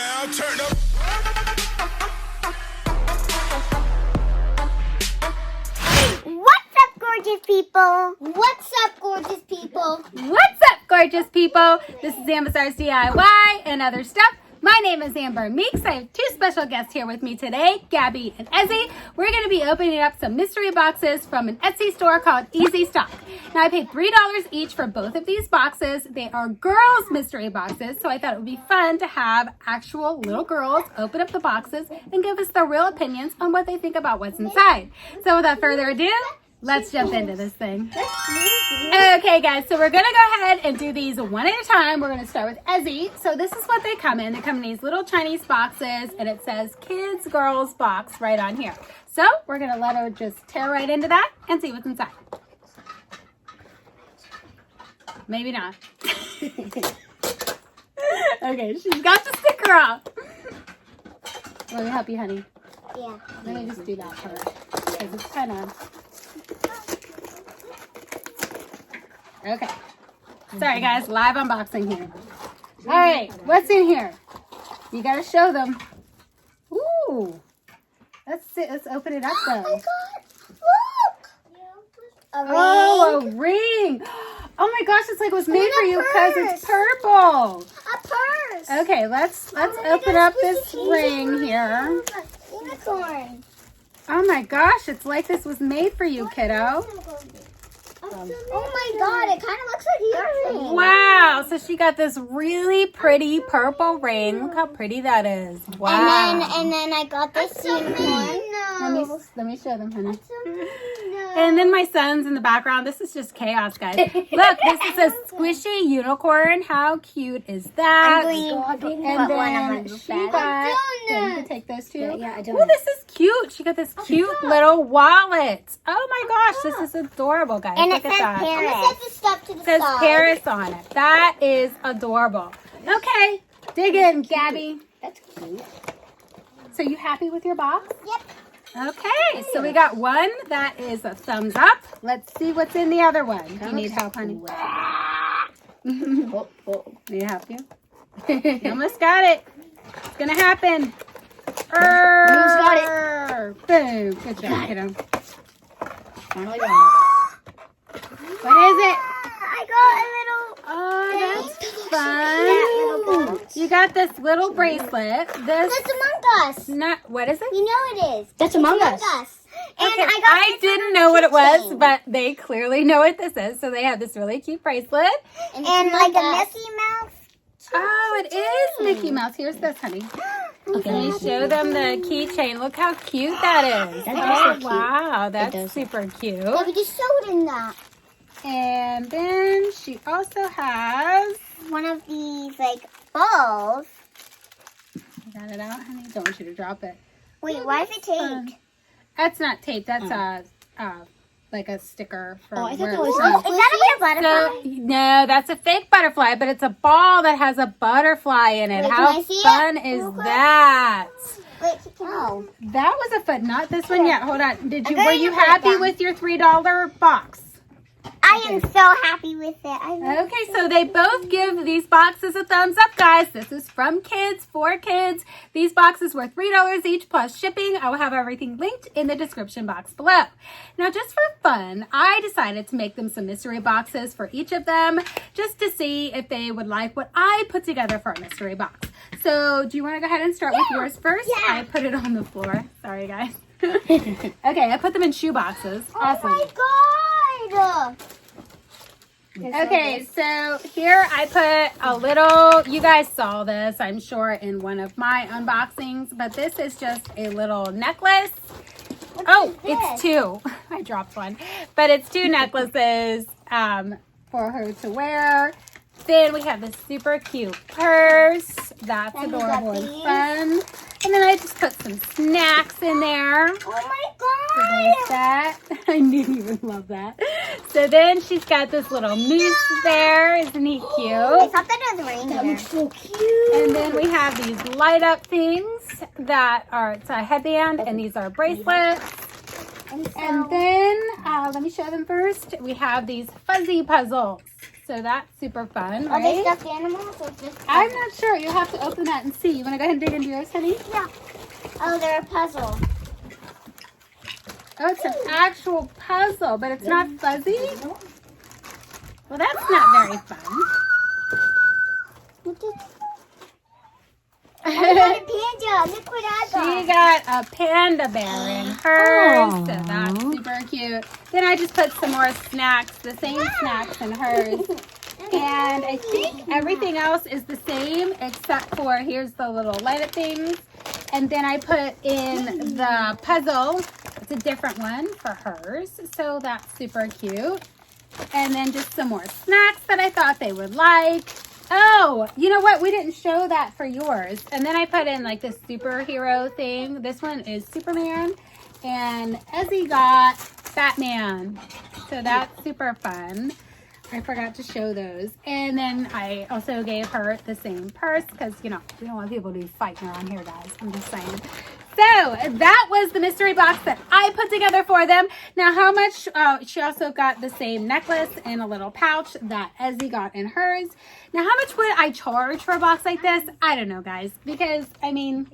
Now turn up. What's up, gorgeous people? What's up, gorgeous people? What's up, gorgeous people? This is Amber's DIY and other stuff. My name is Amber Meeks. I have two special guests here with me today, Gabby and Essie. We're going to be opening up some mystery boxes from an Etsy store called EZSTOCK. Now, I paid $3 each for both of these boxes. They are girls' mystery boxes, so I thought it would be fun to have actual little girls open up the boxes and give us their real opinions on what they think about what's inside. So without further ado, let's jump into this thing. Okay, guys, so we're going to go ahead and do these one at a time. We're going to start with Essie. So this is what they come in. They come in these little Chinese boxes, and it says Kids Girls Box right on here. So we're going to let her just tear right into that and see what's inside. Maybe not. Okay, she's got the sticker off. Let me help you, honey. Yeah. Let me just do that part because it's kind of... Okay. Sorry, guys. Live unboxing here. All right. What's in here? You got to show them. Ooh. Let's see. Let's open it up, though. Oh, my God. Look. Oh, a ring. Oh, my gosh. It's like it was made for you because it's purple. A purse. Okay. Let's open up this ring here. Unicorn. Oh, my gosh. It's like this was made for you, kiddo. Oh my God, it kind of looks like earrings. Wow, so she got this really pretty purple ring. Look how pretty that is. Wow. And then I got this unicorn. Let me show them, honey. And then my son's in the background. This is just chaos, guys. Look, this is a squishy unicorn. How cute is that? And then she got, you can take those two. Yeah, I don't. Oh, this is cute. She got this cute little wallet. Oh my gosh, this is adorable, guys. And Look it at says that. Paris. And it says the stuff to the It says side. Paris on it. That is adorable. Okay, dig in, Gabby. That's cute. So you happy with your box? Yep. Okay, so we got one that is a thumbs up. Let's see what's in the other one. Do you need help, honey? Oh. Need help you? You almost got it. It's gonna happen. Almost got it. Boom. Good job, kiddo. Finally got What is it? I got a little... Oh, that's little fun. You got this little bracelet. This That's Among Us. not what is it? You know it is. That's Among Us. And Okay, I didn't know what it was, but they clearly know what this is. So they have this really cute bracelet. And like a Mickey Mouse. Oh, it is Mickey Mouse. Here's this, honey. Okay. Let me show them the keychain. Look how cute that is. That is Oh, so cute. wow. It That's does. super cute. Yeah, we just showed him that. And then she also has... One of these, like, balls. Got it out, honey? Don't want you to drop it. Wait, why is it taped? That's not tape. That's like a sticker for Oh, I thought where that it's was not. Is that a real butterfly? So, no, that's a fake butterfly, but it's a ball that has a butterfly in it. Wait, How can I see it? fun is Real quick. that? Wait, oh. That was a fun. Not this one yet. Hold on. Were gonna you put it happy down. with your $3 box? I am so happy with it. Okay, so they both give these boxes a thumbs up, guys. This is from kids, for kids. These boxes were $3 each plus shipping. I will have everything linked in the description box below. Now, just for fun, I decided to make them some mystery boxes for each of them, just to see if they would like what I put together for a mystery box. So, do you want to go ahead and start with yours first? Yeah. I put it on the floor. Sorry, guys. Okay, I put them in shoe boxes. Awesome. Oh my God! Okay, so here I put a little, you guys saw this, I'm sure, in one of my unboxings, but this is just a little necklace. It's two. I dropped one. But it's two necklaces for her to wear. Then we have this super cute purse. That's Then we adorable got and these. fun. And then I just put some snacks in there. Oh my So God! there's that. I knew you would love that. So then she's got this little moose there. Isn't he I cute? thought that was a reindeer. That looks so cute. And then we have these light up things that are, it's a headband, and these are bracelets. And then, let me show them first. We have these fuzzy puzzles. So that's super fun, Are they right? stuffed animals or just I'm not sure. You'll have to open that and see. You want to go ahead and dig into yours, honey? Yeah. Oh, they're a puzzle. Oh, it's an actual puzzle, but it's not fuzzy? Well, that's not very fun. What is... I got a panda. Look what I got. She got a panda bear in hers, so that's super cute. Then I just put some more snacks, the same snacks in hers. And I think everything else is the same except for here's the little light up things. And then I put in the puzzle. It's a different one for hers, so that's super cute. And then just some more snacks that I thought they would like. Oh, you know what? We didn't show that for yours. And then I put in like this superhero thing. This one is Superman. And Essie got Batman. So that's super fun. I forgot to show those. And then I also gave her the same purse because, you know, we don't want people to be fighting around here, guys. I'm just saying. So that was the mystery box that I put together for them. Now, how much? She also got the same necklace and a little pouch that Essie got in hers. Now, how much would I charge for a box like this? I don't know, guys, because I mean,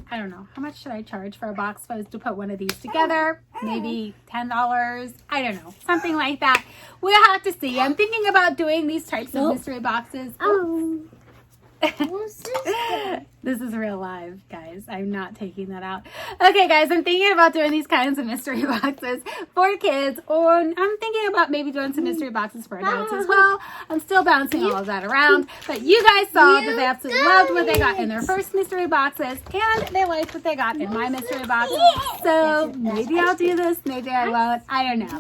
I don't know. How much should I charge for a box supposed to put one of these together? Maybe $10. I don't know, something like that. We'll have to see. I'm thinking about doing these types of mystery boxes. This is real live, guys. I'm not taking that out. Okay, guys, I'm thinking about doing these kinds of mystery boxes for kids, or I'm thinking about maybe doing some mystery boxes for adults as well. I'm still bouncing all of that around, but you guys saw that they absolutely loved what they got in their first mystery boxes, and they liked what they got in my mystery box. So maybe I'll do this, maybe I won't. I don't know.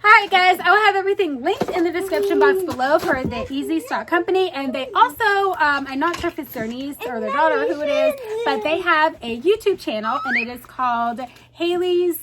Alright guys, I will have everything linked in the description box below for the EZSTOCK company, and they also, I'm not sure if it's their niece or their daughter who it is, but they have a YouTube channel and it is called Haley's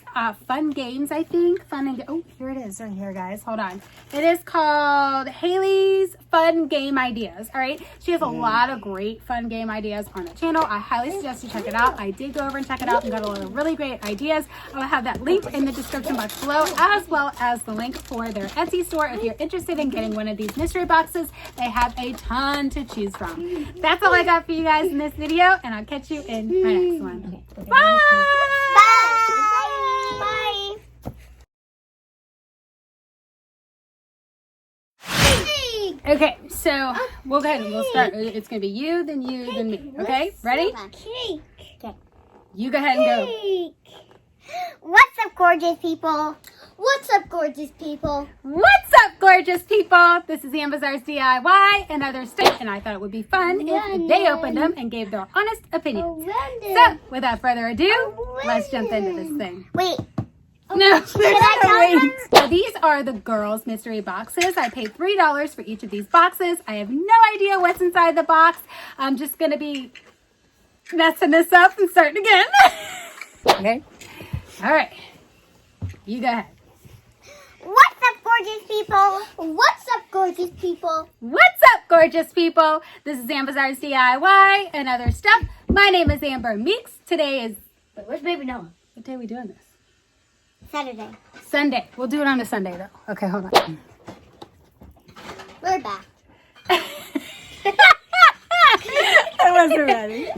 Fun Games, I think. Oh, here it is right here, guys. Hold on. It is called Haley's Fun Game Ideas. All right. She has a lot of great fun game ideas on the channel. I highly suggest you check it out. I did go over and check it out and got a lot of really great ideas. I'll have that linked in the description box below, as well as the link for their Etsy store. If you're interested in getting one of these mystery boxes, they have a ton to choose from. That's all I got for you guys in this video, and I'll catch you in my next one. Bye! Bye. Okay, so we'll go ahead and we'll start. It's going to be you, then me. Okay, ready? Cake. Okay. You go ahead and go. Cake. What's up, gorgeous people? What's up, gorgeous people? What's up, gorgeous people? This is Amazar's DIY and other stuff, and I thought it would be fun if they opened them and gave their honest opinions. So, without further ado, let's jump into this thing. Wait. No, Should I tell them? So these are the girls' mystery boxes. I paid $3 for each of these boxes. I have no idea what's inside the box. I'm just going to be messing this up and starting again. Okay. All right. You go ahead. What's up, gorgeous people? What's up, gorgeous people? What's up, gorgeous people? This is Amazar's DIY and other stuff. My name is Amber Meeks. Today is... Wait, where's baby Noah? What day are we doing this? Saturday. Sunday. We'll do it on a Sunday, though. Okay, hold on. We're back. I wasn't ready.